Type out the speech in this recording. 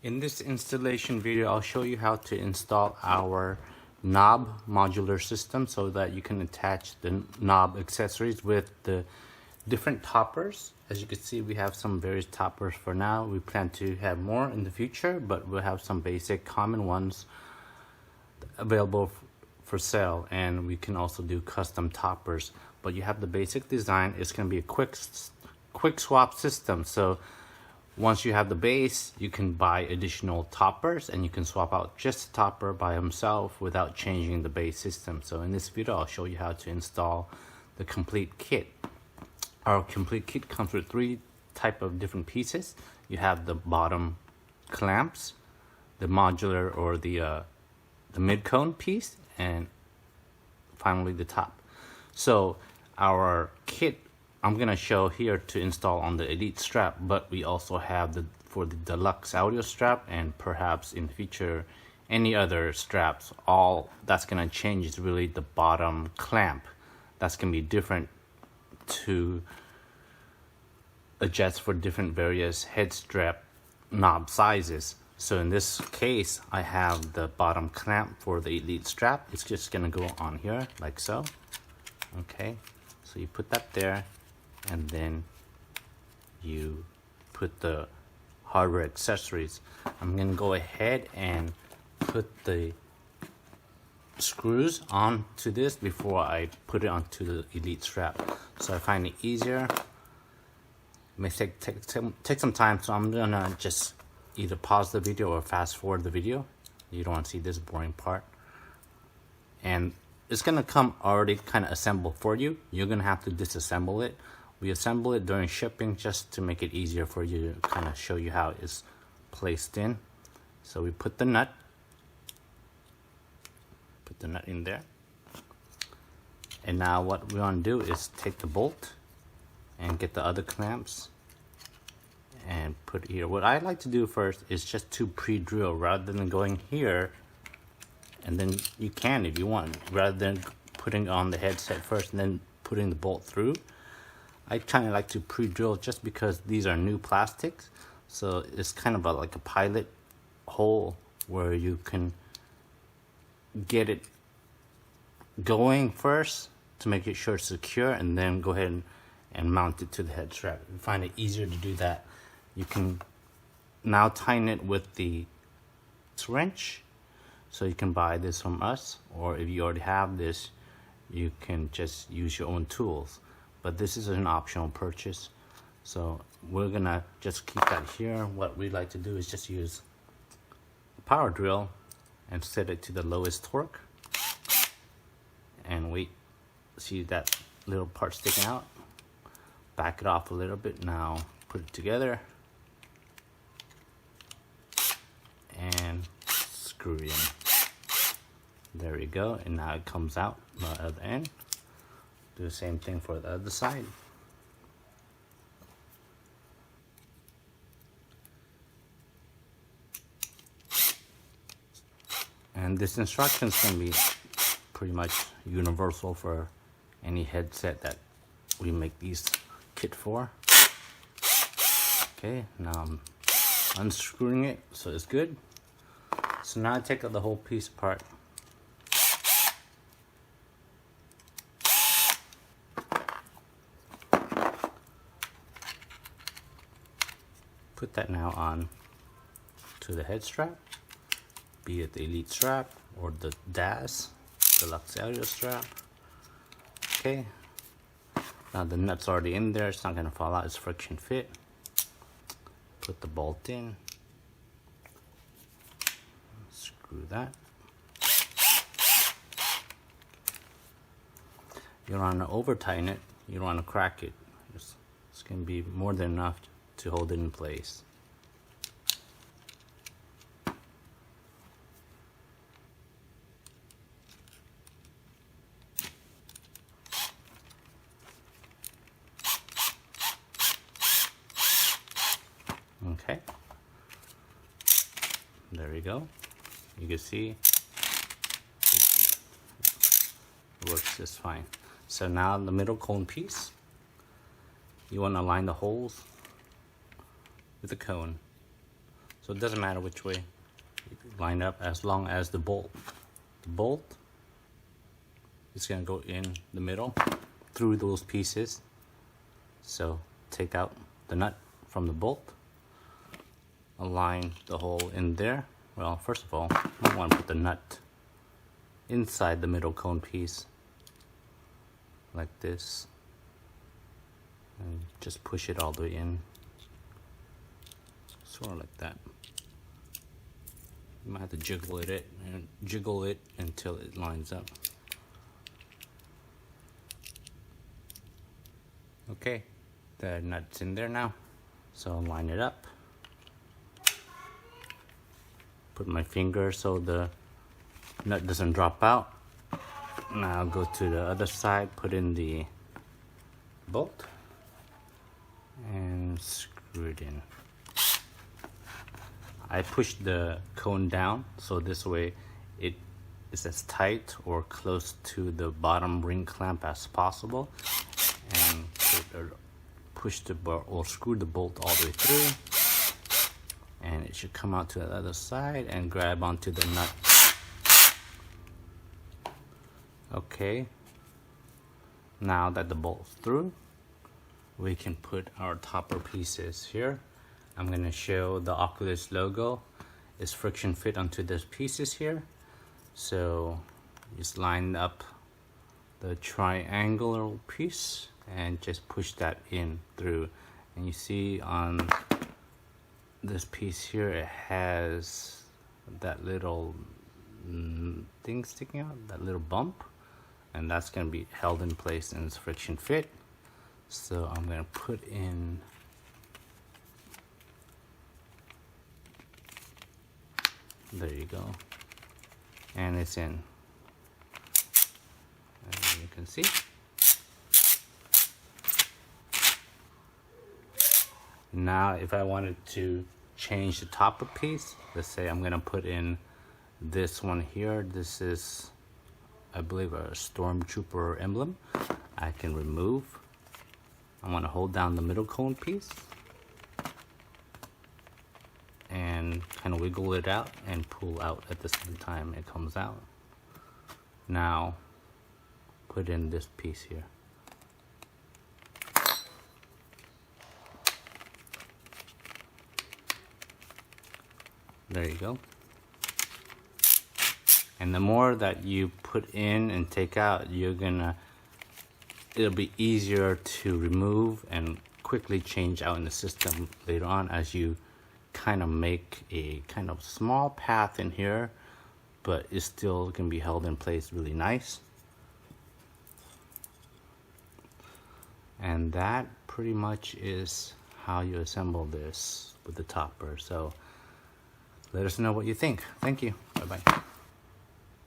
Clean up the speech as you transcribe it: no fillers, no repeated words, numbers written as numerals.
In this installation video, I'll show you how to install our knob modular system so that you can attach the knob accessories with the different toppers. As you can see, we have some various toppers for now. We plan to have more in the future, but we'll have some basic common ones available for sale, and we can also do custom toppers. But you have the basic design. It's going to be a quick swap system. So once you have the base, you can buy additional toppers and you can swap out just the topper by himself without changing the base system. So in this video, I'll show you how to install the complete kit. Our complete kit comes with 3 type of different pieces. You have the bottom clamps, the modular or the mid-cone piece, and finally the top. So our kit, I'm gonna show here to install on the Elite strap, but we also have for the Deluxe audio strap, and perhaps in the future any other straps. All that's gonna change is really the bottom clamp. That's gonna be different to adjust for different various head strap knob sizes. So in this case, I have the bottom clamp for the Elite strap. It's just gonna go on here like so. Okay, so you put that there, and then you put the hardware accessories. I'm gonna go ahead and put the screws onto this before I put it onto the Elite strap. So I find it easier. It may take some time, so I'm gonna just either pause the video or fast forward the video. You don't want to see this boring part. And it's gonna come already kind of assembled for you. You're gonna have to disassemble it. We assemble it during shipping just to make it easier for you to kind of show you how it's placed in. So we put the nut in there. And now what we want to do is take the bolt and get the other clamps and put it here. What I like to do first is just to pre-drill rather than going here, and then you can if you want, rather than putting on the headset first and then putting the bolt through. I kind of like to pre-drill just because these are new plastics, so it's kind of like a pilot hole where you can get it going first to make it sure it's secure, and then go ahead and mount it to the head strap. If you find it easier to do that, you can now tighten it with the wrench. So you can buy this from us, or if you already have this, you can just use your own tools. But this is an optional purchase, so we're gonna just keep that here. What we like to do is just use a power drill and set it to the lowest torque, and wait. See that little part sticking out? Back it off a little bit. Now put it together and screw it in. There we go, and now it comes out the other end. Do the same thing for the other side. And this instruction is going to be pretty much universal for any headset that we make these kit for. Okay, now I'm unscrewing it, so it's good. So now I take the whole piece apart. Put that now on to the head strap, be it the Elite strap or the DAS, Deluxe audio strap. Okay, now the nut's already in there, it's not gonna fall out, it's friction fit. Put the bolt in, screw that. You don't want to over tighten it, you don't want to crack it. It's gonna be more than enough to hold it in place. Okay, there we go. You can see it works just fine. So now the middle cone piece, you want to align the holes with the cone. So it doesn't matter which way you line up, as long as the bolt is going to go in the middle through those pieces. So take out the nut from the bolt, align the hole in there. Well, first of all, I want to put the nut inside the middle cone piece like this, and just push it all the way in, sort of like that. You might have to jiggle it until it lines up. Okay, the nut's in there now, so line it up. Put my finger so the nut doesn't drop out. Now go to the other side, put in the bolt and screw it in. I pushed the cone down so this way it is as tight or close to the bottom ring clamp as possible, and push the bar or screw the bolt all the way through, and it should come out to the other side and grab onto the nut. Okay, now that the bolt's through, we can put our topper pieces here. I'm going to show the Oculus logo is friction fit onto those pieces here. So just line up the triangular piece and just push that in through. And you see on this piece here, it has that little thing sticking out, that little bump, and that's going to be held in place and it's friction fit. So I'm going to put in there you go, and it's in, as you can see. Now if I wanted to change the topper piece, let's say I'm gonna put in this one here. This is, I believe, a stormtrooper emblem. I can remove. I want to hold down the middle cone piece and kind of wiggle it out and pull out at the same time it comes out. Now put in this piece here. There you go. And the more that you put in and take out, it'll be easier to remove and quickly change out in the system later on, as you kind of make a kind of small path in here, but it still can be held in place really nice. And that pretty much is how you assemble this with the topper. So let us know what you think. Thank you. Bye bye.